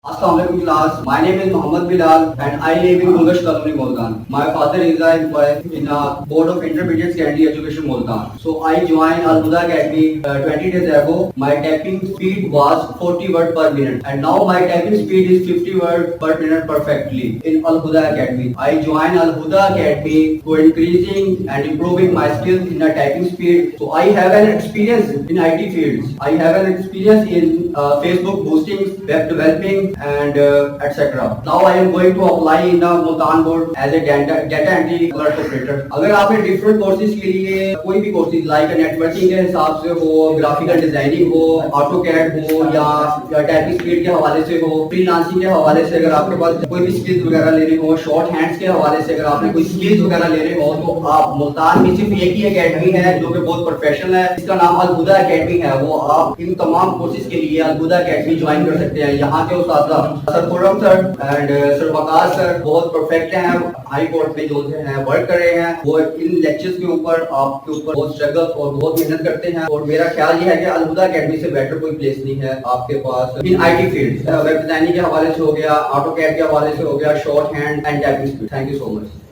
Assalamualaikum class. My name is Muhammad Bilal and I live in Gulgash Colony, Multan. My father is in a board of intermediate secondary education, Multan. So I joined Al Huda Academy 20 days ago. My typing speed was 40 words per minute and now my typing speed is 50 words per minute perfectly in Al Huda Academy. I joined Al Huda Academy to increasing and improving my skills in the typing speed. So I have an experience in IT fields. I have an experience in Facebook boosting, web developing and etc. Now I am going to apply in the Multan board as a data entry clerk operator. अगर आपने different courses के लिए कोई भी courses like networking के हिसाब से हो, ग्राफिकल डिजाइनिंग हो, ऑटोकैड हो या टाइपिंग स्पीड के हवाले से हो, फ्रीलांसिंग के हवाले से अगर आपके पास कोई भी स्किल्स वगैरह लेने हो, शॉर्ट हैंड्स के हवाले से अगर आपने कोई स्किल्स वगैरह लेने हो तो आप मुल्तान में सिर्फ एक ही एकेडमी है जो कि बहुत प्रोफेशनल है, इसका नाम अल हुदा एकेडमी है। वो आप इन तमाम कोर्सेज के लिए अल हुदा एकेडमी ज्वाइन कर सकते हैं। यहाँ के उस्ताद sir Khurram sir and sir Waqas sir बहुत परफेक्ट हैं, हाई कोर्ट में जो है वर्क कर रहे हैं, वो इन लेक्चर्स के ऊपर आपके ऊपर बहुत स्ट्रगल और बहुत मेहनत करते हैं और मेरा ख्याल ये है कि अल हुदा एकेडमी से बेटर कोई प्लेस नहीं है आपके पास in IT field, web designing के हवाले से हो गया, ऑटोकैड के हवाले से हो गया, short hand and typing speed. Thank you so much.